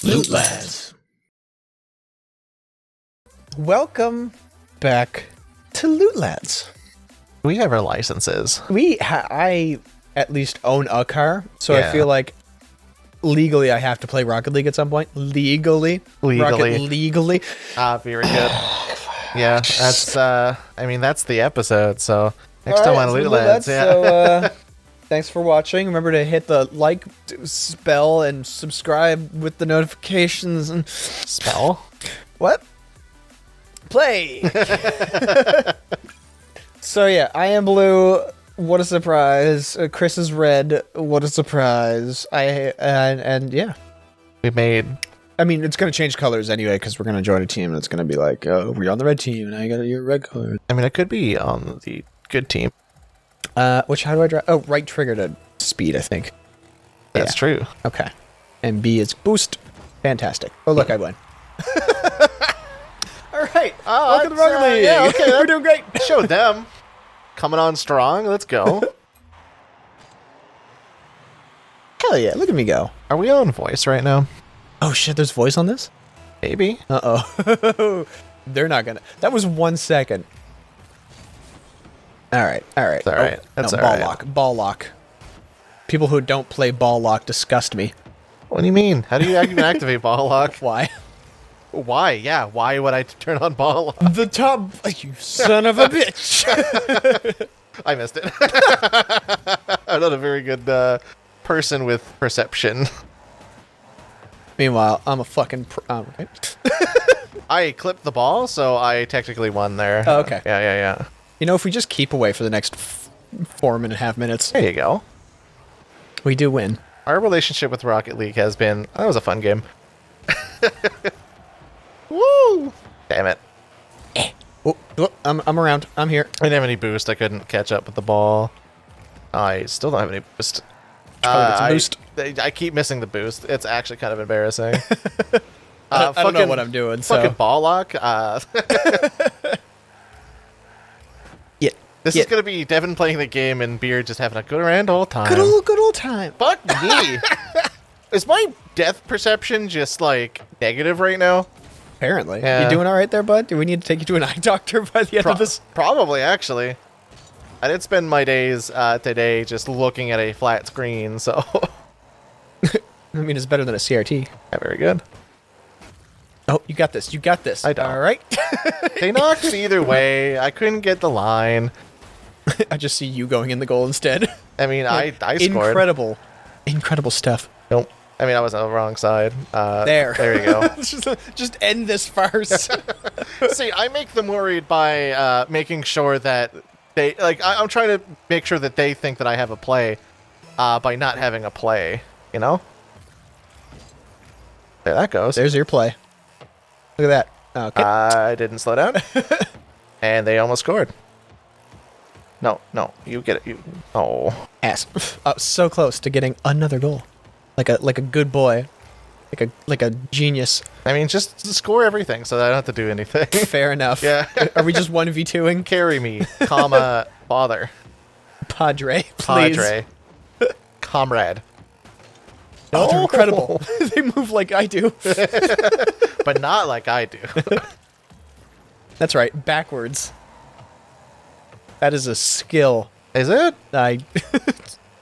Lootlads. Welcome back to Lootlads. We have our licenses. I at least own a car, so I Yeah. feel like legally I have to play Rocket League at some point. Legally. Rocket legally. Very good. Yeah, that's, that's the episode, so next time on Lootlads, yeah. So, thanks for watching. Remember to hit the like spell and subscribe with the notifications and... Spell? What? Play! So yeah, I am blue. What a surprise. Chris is red. What a surprise. And yeah. We made... I mean, it's going to change colors anyway, because we're going to join a team, and it's going to be like, oh, we're on the red team, and I got your red color. I mean, it could be on the good team. How do I drive? Oh, right trigger to speed, I think. That's true. Okay. And B is boost. Fantastic. Oh, look, I won. All right. Welcome to Rocket League. Yeah, okay. We're doing great. Show them. Coming on strong. Let's go. Hell yeah. Look at me go. Are we on voice right now? Oh, shit. There's voice on this? Maybe. Uh-oh. They're not going to. That was 1 second. All right. That's all right. That's all right. Ball lock. People who don't play ball lock disgust me. What do you mean? How do you even activate ball lock? Why? Why? Yeah, why would I turn on ball lock? The top. You son of a bitch. I missed it. I'm not a very good person with perception. Meanwhile, I'm a fucking... okay. I clipped the ball, so I technically won there. Oh, okay. Yeah. You know, if we just keep away for the next 4.5 minutes, There you go. we do win. Our relationship with Rocket League has been... That was a fun game. Woo! Damn it. Oh, I'm around. I'm here. I didn't have any boost. I couldn't catch up with the ball. I still don't have any boost. Probably get some boost. I keep missing the boost. It's actually kind of embarrassing. I don't know what I'm doing, so... Fucking ball lock. Yeah. This is going to be Devin playing the game and Beard just having a good grand old time. Good old time. Fuck me. Is my depth perception just, like, negative right now? Apparently. Yeah. You doing all right there, bud? Do we need to take you to an eye doctor by the end of this? Probably, actually. I did spend my days today just looking at a flat screen, so... I mean, it's better than a CRT. Yeah, very good. Oh, you got this. You got this. I don't. All right. They knocked it either way. I couldn't get the line. I just see you going in the goal instead. I mean, I scored. Incredible stuff. Nope. I mean, I was on the wrong side. There you go. just end this farce. See, I make them worried by making sure that they... Like, I'm trying to make sure that they think that I have a play by not having a play, you know? There that goes. There's your play. Look at that. Okay. I didn't slow down. And they almost scored. No, you get it. Oh. Ass. So close to getting another goal. Like a good boy. Like a genius. I mean, just score everything so that I don't have to do anything. Fair enough. Yeah. Are we just 1v2ing? Carry me, comma, father. Padre, please. Padre. Comrade. Oh, they're incredible. They move like I do. But not like I do. That's right, backwards. That is a skill. Is it?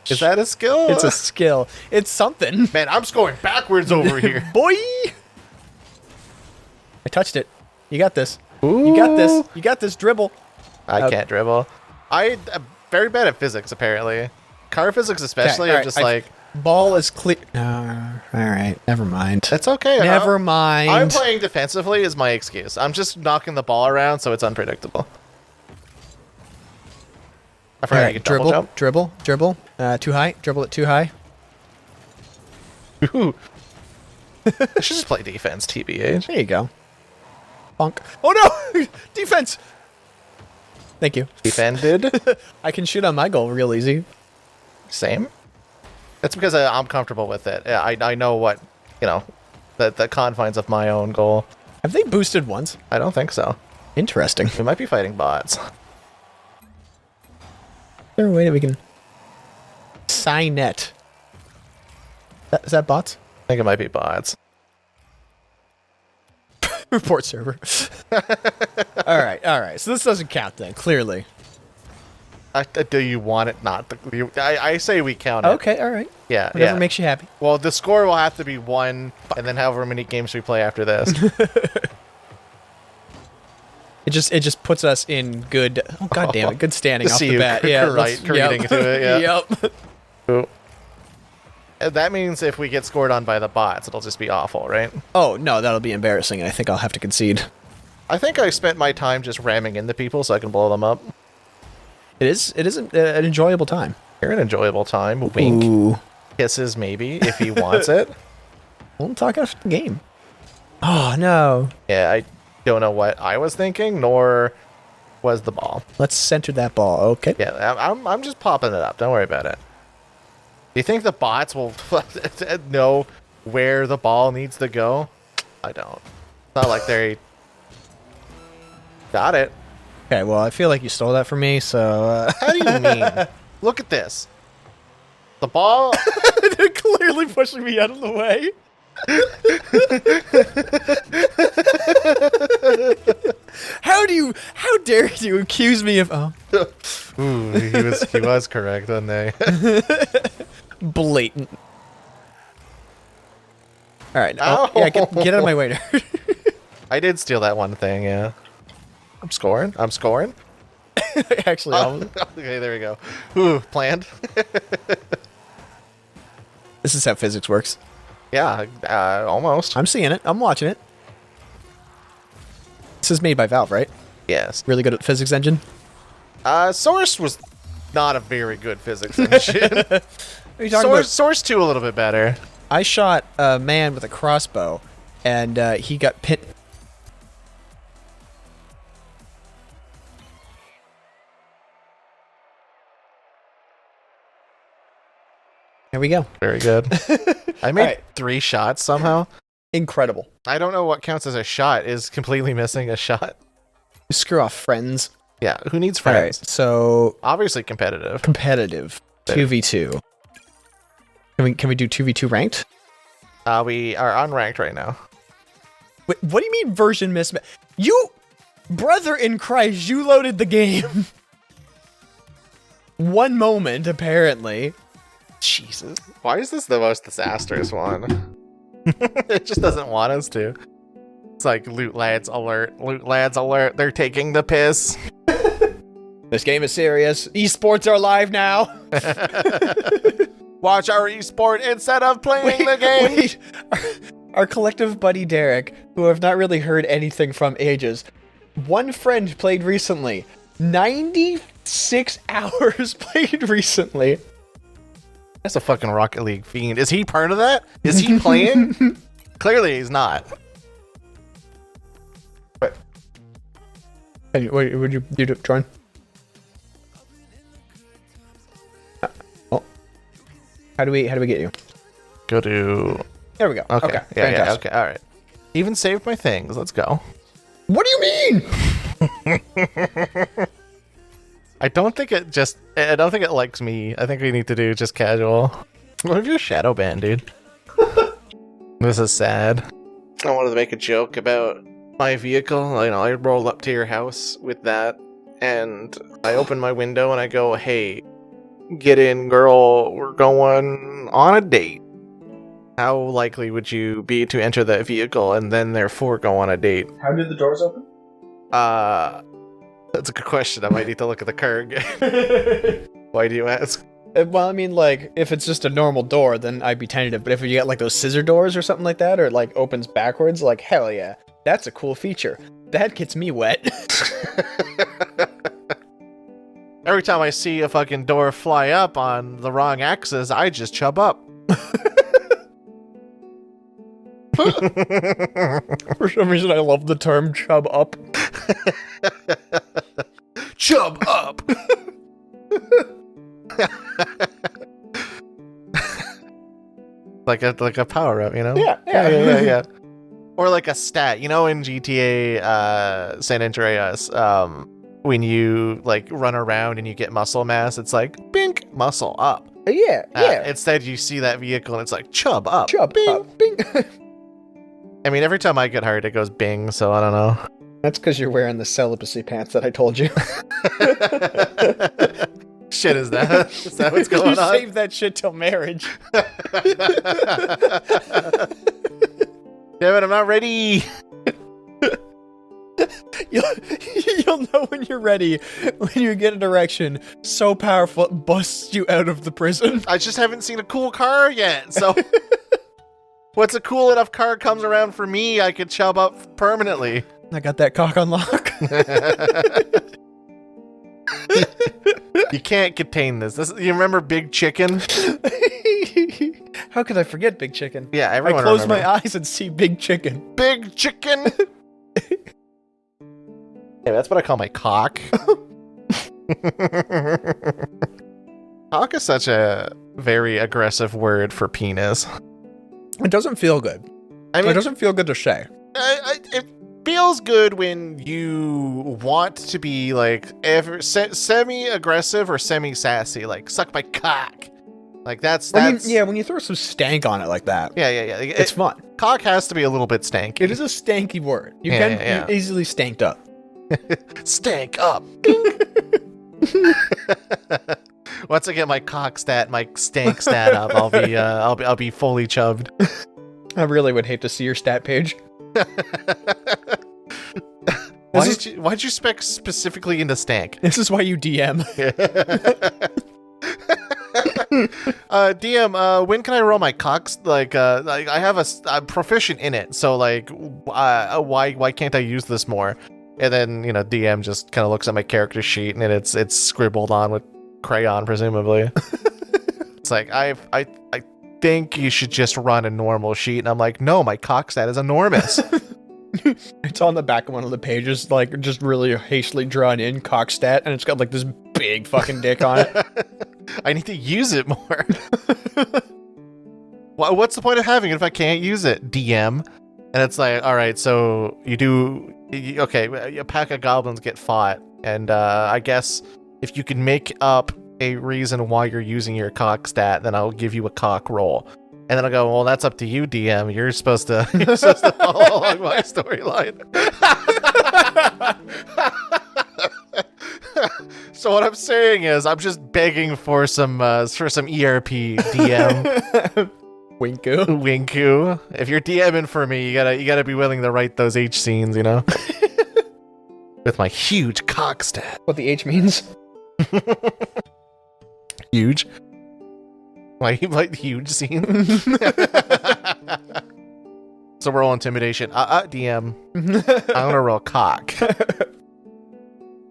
Is that a skill? It's a skill. It's something. Man, I'm scoring backwards over here. Boy! I touched it. You got this. Ooh. You got this. You got this dribble. I can't dribble. I'm very bad at physics, apparently. Car physics especially, Okay, I'm just like... Ball is clear. All right, never mind. It's okay. Never mind. I'm playing defensively is my excuse. I'm just knocking the ball around, so it's unpredictable. I forgot you could double jump. Dribble. Too high. Dribble it too high. Ooh. I should just play defense, TBH. There you go. Bonk. Oh no! Defense! Thank you. Defended. I can shoot on my goal real easy. Same. That's because I'm comfortable with it. Yeah, I know what, the confines of my own goal. Have they boosted once? I don't think so. Interesting. We might be fighting bots. Is there a way that we can... Signet. Is that bots? I think it might be bots. Report server. All right. So this doesn't count then, clearly. Do you want it not? I say we count it. Okay, all right. Yeah, Whatever makes you happy. Well, the score will have to be 1, and then however many games we play after this. It just puts us in good. Oh god damn it! Good standing off See the you bat. Yeah, creating to it. Yeah. Yep. That means if we get scored on by the bots, it'll just be awful, right? Oh no, that'll be embarrassing, and I think I'll have to concede. I think I spent my time just ramming into people so I can blow them up. It is an enjoyable time. You're an enjoyable time. Wink. Ooh. Kisses maybe if he wants it. We'll talk after the game. Oh no. Yeah, I don't know what I was thinking, nor was the ball. Let's center that ball. Okay. Yeah, I'm just popping it up. Don't worry about it. Do you think the bots will know where the ball needs to go? I don't. It's not like they got it. Okay. Well, I feel like you stole that from me. So. How do you mean? Look at this. The ball. They're clearly pushing me out of the way. How dare you accuse me of Ooh, he was correct, wasn't they? blatant. All right, Ow. yeah, get out of my way. Nerd. I did steal that one thing, yeah. I'm scoring. Actually, Okay, there we go. Ooh, planned. this is how physics works. Yeah, almost. I'm seeing it. I'm watching it. This is made by Valve, right? Yes. Really good at physics engine. Source was not a very good physics engine. What are you talking about? Source 2 a little bit better. I shot a man with a crossbow, and he got pinned. Here we go. Very good. I made Alright. 3 shots somehow. Incredible. I don't know what counts as a shot. Is completely missing a shot. Screw off, friends. Yeah, who needs All right, friends? so Obviously competitive. competitive 2v2. Can we do 2v2 ranked? We are unranked right now. Wait, what do you mean version mismatch? You, brother in Christ, you loaded the game. One moment, apparently. Jesus. Why is this the most disastrous one? It just doesn't want us to. It's like loot lads alert, they're taking the piss. This game is serious. Esports are live now. Watch our esport instead of playing the game. Wait. Our collective buddy Derek, who I've not really heard anything from ages, one friend played recently. 96 hours played recently. That's a fucking Rocket League fiend. Is he part of that? Is he playing? Clearly he's not. But Hey, what would you do, Jordan? Oh, how do we get you? go to... There we go. Okay. Yeah, fantastic. okay, all right. Even saved my things. Let's go. What do you mean? I don't think it likes me. I think we need to do just casual. What if you're shadow banned, dude? This is sad. I wanted to make a joke about my vehicle. You know, I roll up to your house with that, and I open my window and I go, "Hey, get in, girl. We're going on a date." How likely would you be to enter that vehicle and then therefore go on a date? How did the doors open? That's a good question. I might need to look at the car again. Why do you ask? Well, I mean, like, if it's just a normal door, then I'd be tentative. But if you get, like, those scissor doors or something like that, or it, like, opens backwards, like, hell yeah. That's a cool feature. That gets me wet. Every time I see a fucking door fly up on the wrong axis, I just chub up. For some reason, I love the term chub up. Chub up! like a power up, you know? Yeah. Or like a stat, you know, in GTA San Andreas, when you like run around and you get muscle mass, it's like bink, muscle up. Yeah. Instead, you see that vehicle and it's like chub up. Chub bing. up. Bing. I mean, every time I get hard, it goes bing, so I don't know. That's because you're wearing the celibacy pants that I told you. Shit, is that what's going you on? save that shit till marriage. Damn it, I'm not ready. You'll know when you're ready, when you get an erection so powerful it busts you out of the prison. I just haven't seen a cool car yet, so... What's a cool enough car comes around for me, I could chub up permanently. I got that cock on lock. You can't contain this. You remember Big Chicken? How could I forget Big Chicken? Yeah, everyone I close remembers. my eyes and see Big Chicken. Big Chicken! Yeah, that's what I call my cock. Cock is such a very aggressive word for penis. It doesn't feel good. I mean, it doesn't feel good to say. it feels good when you want to be like semi-aggressive or semi-sassy, like suck my cock. Like that's yeah, when you throw some stank on it like that. Yeah. It's fun. Cock has to be a little bit stanky. It is a stanky word. You can easily stanked up. Stank up. Once I get my cock stat, my stank stat up, I'll be fully chubbed. I really would hate to see your stat page. Why'd you spec specifically into stank? This is why you DM. DM, when can I roll my cocks? Like I'm proficient in it, so like, why can't I use this more? And then DM just kind of looks at my character sheet and it's scribbled on with crayon, presumably. It's like I think you should just run a normal sheet, and I'm like, no, my cock stat is enormous. It's on the back of one of the pages, like just really hastily drawn in cock stat, and it's got like this big fucking dick on it. I need to use it more. What's the point of having it if I can't use it, DM? And it's like, all right, so okay, a pack of goblins get fought, and I guess if you can make up a reason why you're using your cock stat, then I'll give you a cock roll. And then I'll go, well, that's up to you, DM. You're supposed to follow along my storyline. So what I'm saying is, I'm just begging for some ERP, DM. Winku. Winku. If you're DMing for me, you gotta be willing to write those H scenes, With my huge cock stat. What the H means? Huge. My huge scene. So roll intimidation. DM. I'm gonna roll cock.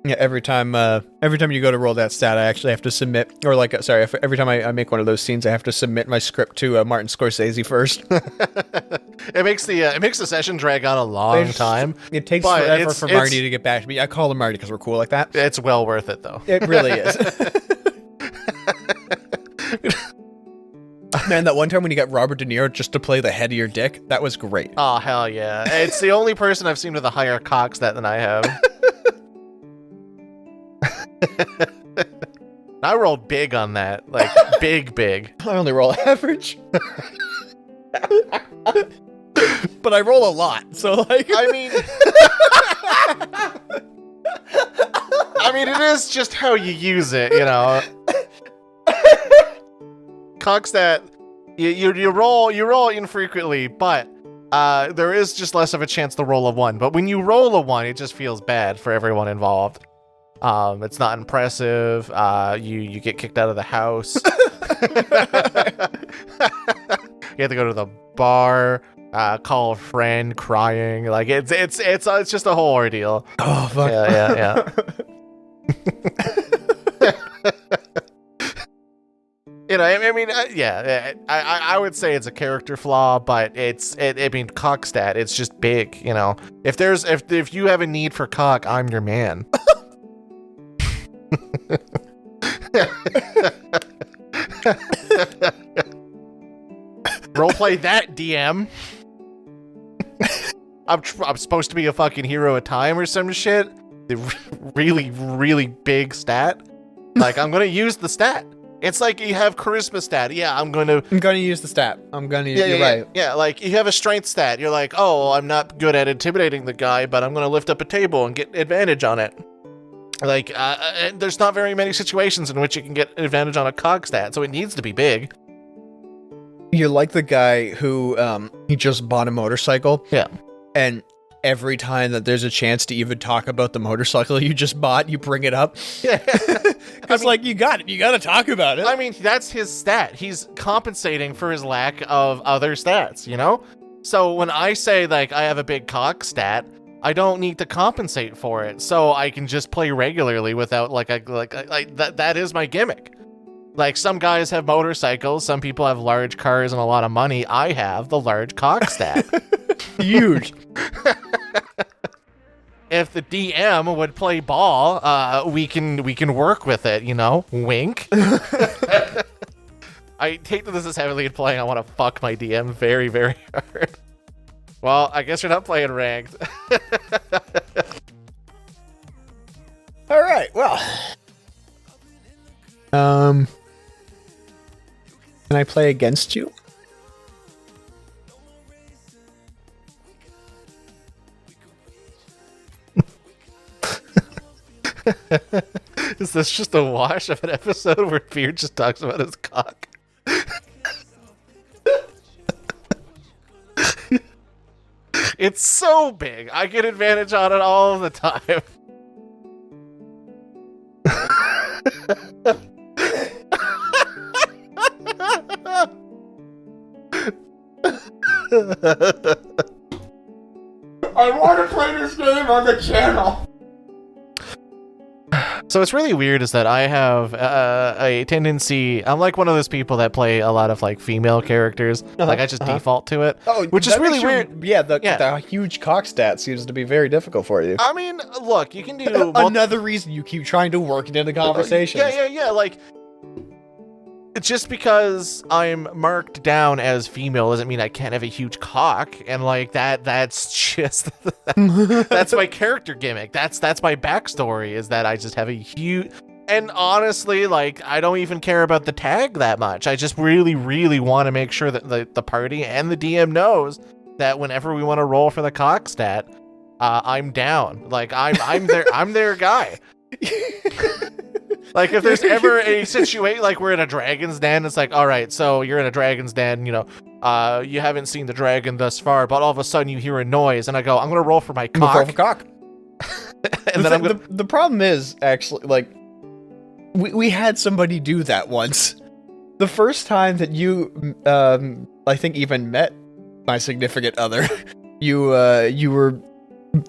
Yeah, every time you go to roll that stat, I actually have to submit, or like, sorry, every time I make one of those scenes, I have to submit my script to Martin Scorsese first. It makes the session drag on a long time. It takes forever for Marty to get back to me. I call him Marty because we're cool like that. It's well worth it, though. It really is. Man, that one time when you got Robert De Niro just to play the head of your dick, that was great. Oh, hell yeah. It's the only person I've seen with a higher cock stat than I have. I rolled big on that. Like, big. I only roll average. But I roll a lot, so like... I mean, it is just how you use it, Cock stat, you roll infrequently, but there is just less of a chance to roll a 1. But when you roll a 1, it just feels bad for everyone involved. It's not impressive. You get kicked out of the house. You have to go to the bar, call a friend crying. Like it's just a whole ordeal. Oh fuck. Yeah. I would say it's a character flaw, but cock stat, it's just big, If you have a need for cock, I'm your man. Roleplay that, DM. I'm supposed to be a fucking hero of time or some shit. The really, really big stat. Like, I'm gonna use the stat. It's like you have charisma stat. Yeah, I'm going to use the stat. You're yeah, right. Yeah, like you have a strength stat. You're like, oh, I'm not good at intimidating the guy, but I'm going to lift up a table and get advantage on it. Like, and there's not very many situations in which you can get advantage on a cog stat, so it needs to be big. You're like the guy who, he just bought a motorcycle. Yeah. And every time that there's a chance to even talk about the motorcycle you just bought, you bring it up. Yeah. Because, you got it. You got to talk about it. I mean, that's his stat. He's compensating for his lack of other stats, you know? So when I say, like, I have a big cock stat, I don't need to compensate for it, so I can just play regularly without, that is my gimmick. Like, some guys have motorcycles, some people have large cars and a lot of money. I have the large cock stat. Huge. If the DM would play ball, we can work with it, you know? Wink. I hate that this is heavily in playing. I want to fuck my DM very, very hard. Well, I guess you're not playing ranked. All right, well. Can I play against you? Is this just a wash of an episode where Beard just talks about his cock? It's so big. I get advantage on it all the time. I want to play this game on the channel. So what's really weird is that I have a tendency. I'm like one of those people that play a lot of like female characters. Like I just default to it. Oh, which is really weird. The huge cock stat seems to be very difficult for you. I mean, look, you can do another reason you keep trying to work it into conversations. Yeah. Like, just because I'm marked down as female doesn't mean I can't have a huge cock, and like that's just that's my character gimmick. That's my backstory, is that I just have a huge. And honestly, like, I don't even care about the tag that much. I just really, really want to make sure that the party and the DM knows that whenever we want to roll for the cock stat, I'm down. Like, I'm their guy. Like, if there's ever a situation, like we're in a dragon's den, it's like, all right, so you're in a dragon's den, you know, you haven't seen the dragon thus far, but all of a sudden you hear a noise, and I go, I'm gonna roll for my cock. Roll for cock. And then the problem is, actually, like, we had somebody do that once. The first time that you, I think, even met my significant other, you were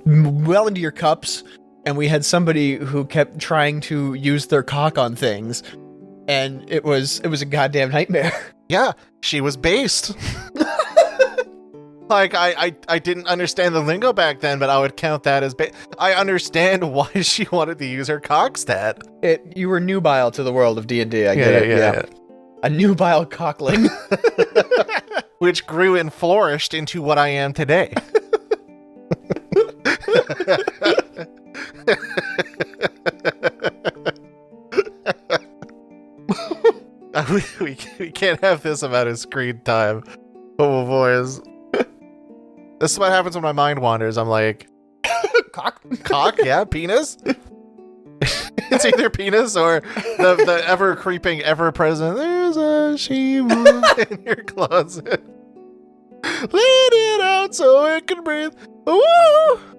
well into your cups. And we had somebody who kept trying to use their cock on things, and it was a goddamn nightmare. Yeah, she was based. Like, I didn't understand the lingo back then, but I would count that as I understand why she wanted to use her cock stat. You were nubile to the world of D&D, I get it. Yeah. A nubile cockling. Which grew and flourished into what I am today. we can't have this amount of screen time. Oh, boys. This is what happens when my mind wanders. I'm like, cock, yeah, penis. It's either penis or the ever creeping, ever present. There's a she-wolf in your closet. Let it out so it can breathe. Woo!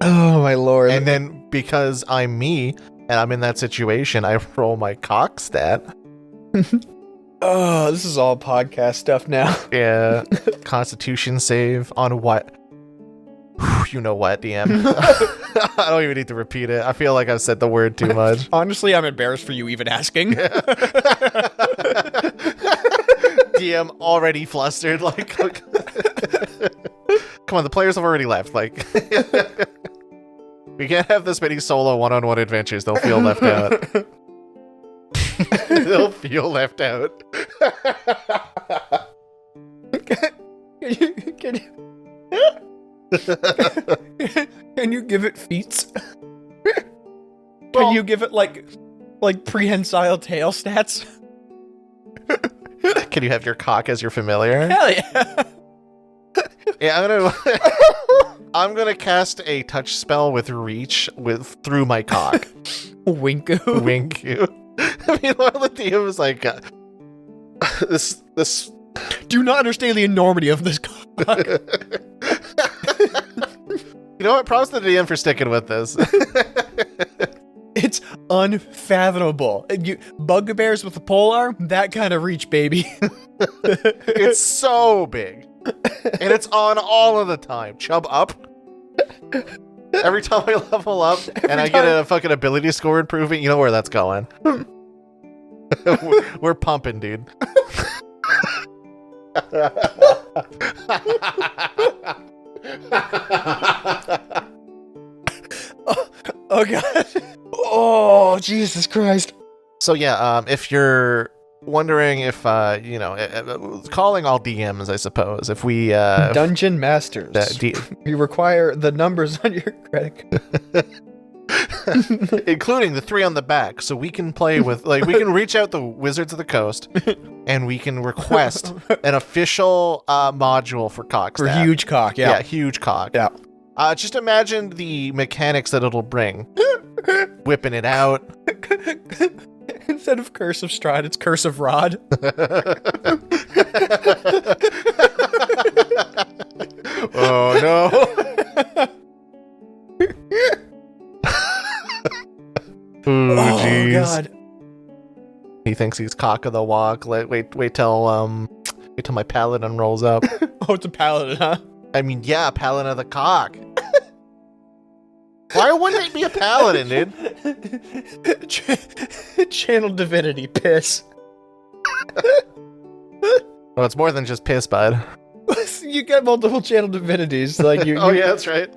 Oh my lord. And then because I'm me and I'm in that situation, I roll my cock stat. Oh, this is all podcast stuff now. Yeah. Constitution save on what? You know what, DM? I don't even need to repeat it. I feel like I've said the word too much. Honestly, I'm embarrassed for you even asking. DM already flustered. Like, come on, the players have already left. Like, we can't have this many solo one-on-one adventures. They'll feel left out. They'll feel left out. Can you give it feats? Can you give it like prehensile tail stats? Can you have your cock as your familiar? Hell yeah. Yeah, I'm gonna cast a touch spell with reach through my cock. Winku. Wink you. Meanwhile, the DM is like, this. Do you not understand the enormity of this cock? You know what? Props to the DM for sticking with this. It's unfathomable. Bugbears with a polearm, that kind of reach, baby. It's so big. And it's on all of the time. Chub up. Every time I level up and I get a fucking ability score improvement, you know where that's going. We're pumping, dude. Oh god. Oh, Jesus Christ. So yeah, if you're wondering if, calling all DMs, I suppose, if we... Dungeon Masters. You require the numbers on your credit card. Including the 3 on the back, so we can play with, we can reach out the Wizards of the Coast, and we can request an official module for cock For stat. huge cock, yeah. Yeah, huge cock. Yeah. Just imagine the mechanics that it'll bring. Whipping it out. Instead of Curse of Strahd, it's Curse of Rod. Oh no. Ooh, Oh jeez. god. He thinks he's cock of the walk. Wait till my paladin rolls up. Oh, it's a paladin, huh? I mean, yeah, paladin of the cock. Why wouldn't it be a paladin, dude? Channel divinity, piss. Well, it's more than just piss, bud. You get multiple channel divinities, like you. Oh yeah, that's right.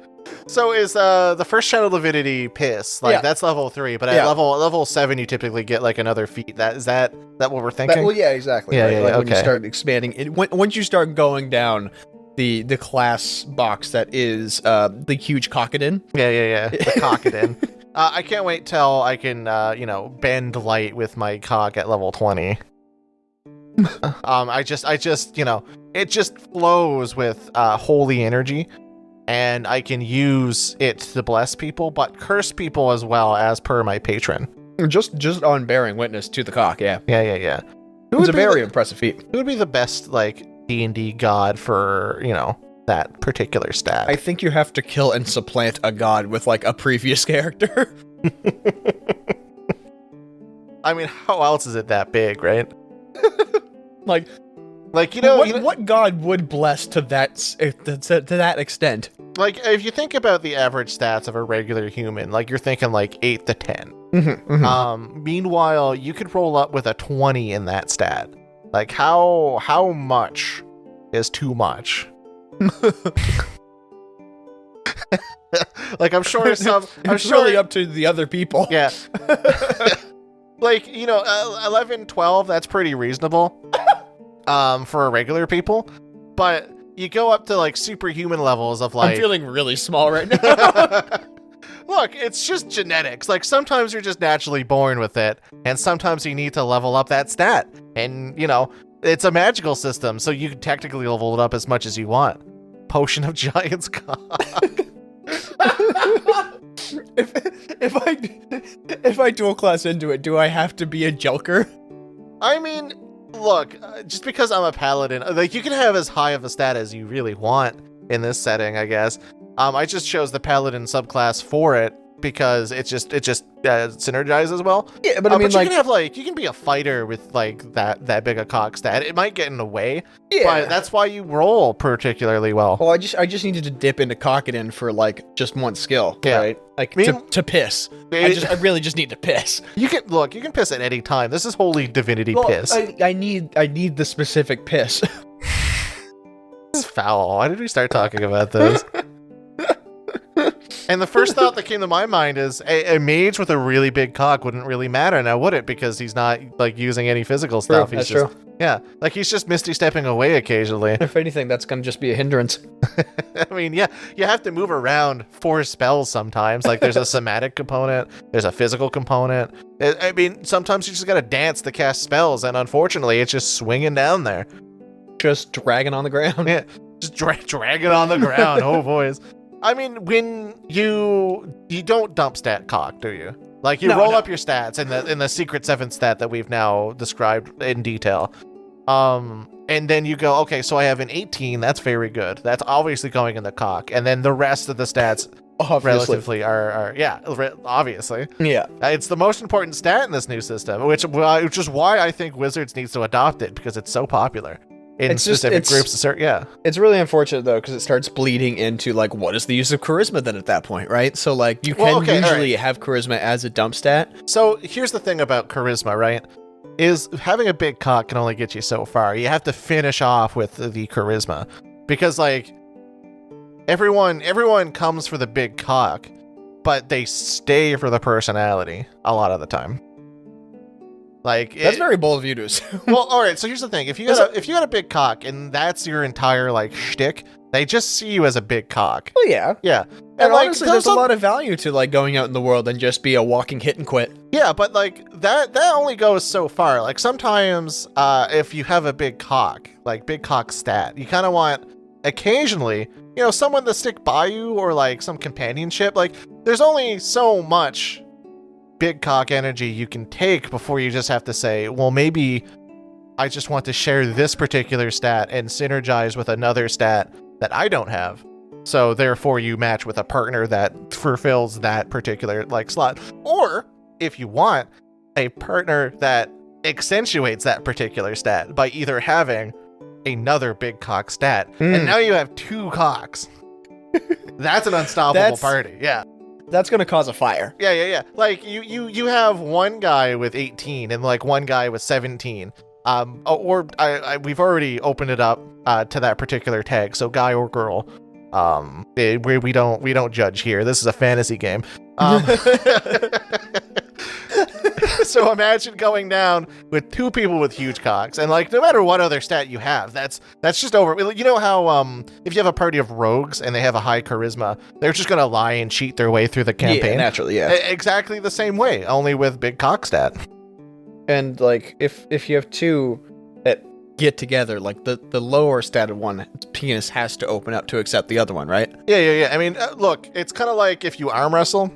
So is the first channel divinity piss? Like that's level 3, but at level 7 you typically get like another feat. Is that what we're thinking? Well, yeah, exactly. Yeah, right? yeah, like when okay. you start expanding, once you start going down the class box that is the huge cockadin. Yeah. The cockadin. I can't wait till I can bend light with my cock at level 20. I just it just flows with holy energy, and I can use it to bless people, but curse people as well, as per my patron. Just on bearing witness to the cock, yeah. Yeah. It's a very impressive feat. Who would be the best D&D god for that particular stat? I think you have to kill and supplant a god with a previous character. I mean, how else is it that big, right? What god would bless to that extent? If you think about the average stats of a regular human, you're thinking 8 to 10. Mm-hmm. Meanwhile, you could roll up with a 20 in that stat. How much is too much? I'm sure some. It's really up to the other people. Yeah. 11, 12, that's pretty reasonable. For regular people, but you go up to superhuman levels of I'm feeling really small right now. Look, it's just genetics. Sometimes you're just naturally born with it, and sometimes you need to level up that stat. And it's a magical system, so you can technically level it up as much as you want. Potion of Giant's Cock. If I dual class into it, do I have to be a Joker? I mean, look, just because I'm a paladin, you can have as high of a stat as you really want in this setting, I guess. I just chose the paladin subclass for it because it just synergizes well. Yeah, but I mean, but you can have you can be a fighter with that big a cock stat. It might get in the way, yeah, but that's why you roll particularly well. Well, I just needed to dip into cockadin for just one skill, yeah. Right? To piss. I really just need to piss. You can piss at any time. This is holy divinity piss. I need the specific piss. This is foul. Why did we start talking about this? And the first thought that came to my mind is a mage with a really big cock wouldn't really matter now, would it? Because he's not like using any physical stuff. That's He's just, true. Yeah, like he's just misty stepping away occasionally. If anything, that's gonna just be a hindrance. I mean, yeah, you have to move around for spells sometimes. Like there's a somatic component, there's a physical component. I mean, sometimes you just gotta dance to cast spells, and unfortunately, it's just swinging down there. Just dragging on the ground. Yeah, just drag it on the ground. Oh, boys. I mean, when you don't dump stat cock, do you? Like you roll up your stats in the secret 7th stat that we've now described in detail. And then you go, okay, so I have an 18. That's very good. That's obviously going in the cock. And then the rest of the stats relatively are obviously. Yeah. It's the most important stat in this new system, which is why I think Wizards needs to adopt it, because it's so popular in specific groups. It's really unfortunate, though, because it starts bleeding into, like, what is the use of charisma then at that point, right? So, like, you can usually have charisma as a dump stat. So here's the thing about charisma, right? Is having a big cock can only get you so far. You have to finish off with the charisma, because like everyone comes for the big cock, but they stay for the personality a lot of the time. Like that's very bold of you to assume. Well, all right. So here's the thing: if you got a big cock and that's your entire like shtick, they just see you as a big cock. Well, yeah. And like, honestly, there's a lot of value to like going out in the world and just be a walking hit and quit. Yeah, but like that only goes so far. Like sometimes, if you have a big cock, like big cock stat, you kind of want occasionally, someone to stick by you or like some companionship. Like there's only so much big cock energy you can take before you just have to say, well, maybe I just want to share this particular stat and synergize with another stat that I don't have. So therefore you match with a partner that fulfills that particular like slot. Or if you want a partner that accentuates that particular stat by either having another big cock stat. And now you have 2 cocks. That's an unstoppable party. Yeah. That's going to cause a fire. Yeah. Like you have one guy with 18 and like one guy with 17. We've already opened it up to that particular tag. So guy or girl. We don't judge here. This is a fantasy game. So imagine going down with 2 people with huge cocks, and like no matter what other stat you have, that's just over. You know how if you have a party of rogues and they have a high charisma, they're just gonna lie and cheat their way through the campaign. Yeah, naturally, yeah. Exactly the same way, only with big cock stat. And like if you have 2 that get together, like the lower statted one penis has to open up to accept the other one, right? Yeah. I mean, look, it's kind of like if you arm wrestle,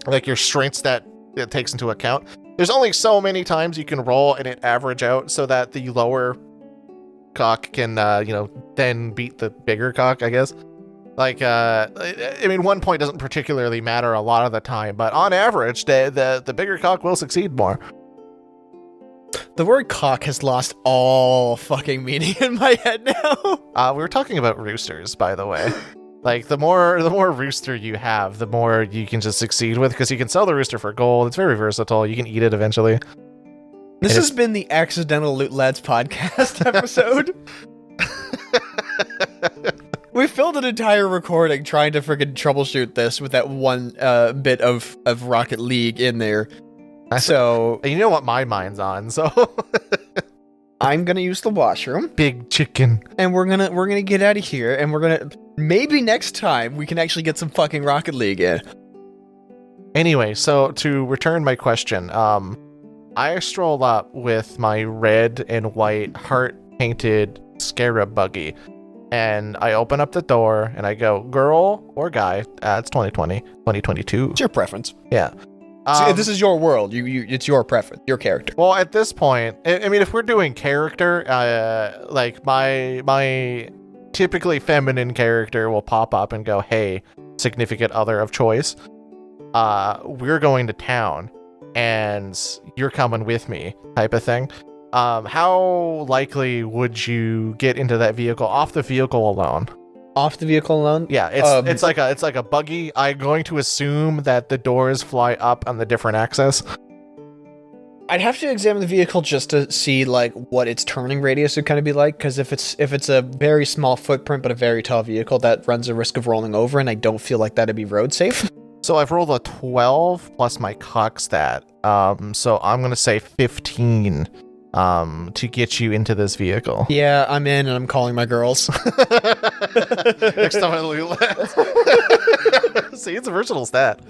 like your strength stat it takes into account. There's only so many times you can roll and it average out so that the lower cock can, then beat the bigger cock, I guess. Like, I mean, 1 point doesn't particularly matter a lot of the time, but on average, the bigger cock will succeed more. The word cock has lost all fucking meaning in my head now. We were talking about roosters, by the way. Like, the more rooster you have, the more you can just succeed with, because you can sell the rooster for gold. It's very versatile. You can eat it eventually. This has been the Accidental Loot Lads podcast episode. We filled an entire recording trying to freaking troubleshoot this with that one bit of Rocket League in there. So you know what my mind's on, so I'm gonna use the washroom. Big chicken. And we're gonna get out of here, and we're gonna maybe next time we can actually get some fucking Rocket League in. Anyway, so to return my question, I stroll up with my red and white heart-painted scarab buggy, and I open up the door and I go, girl or guy? It's 2020, 2022. It's your preference. Yeah. So this is your world. It's your preference, your character. Well, at this point, I mean, if we're doing character, like my typically feminine character will pop up and go, "Hey, significant other of choice, we're going to town, and you're coming with me," type of thing. How likely would you get into that vehicle off the vehicle alone? Off the vehicle alone? Yeah, it's like a buggy. I'm going to assume that the doors fly up on the different axis. I'd have to examine the vehicle just to see like what its turning radius would kind of be like, because if it's a very small footprint but a very tall vehicle, that runs a risk of rolling over, and I don't feel like that'd be road safe. So I've rolled a 12 plus my cock stat. So I'm gonna say 15 to get you into this vehicle. Yeah, I'm in, and I'm calling my girls. Next time I loot lads. See, it's a versatile stat.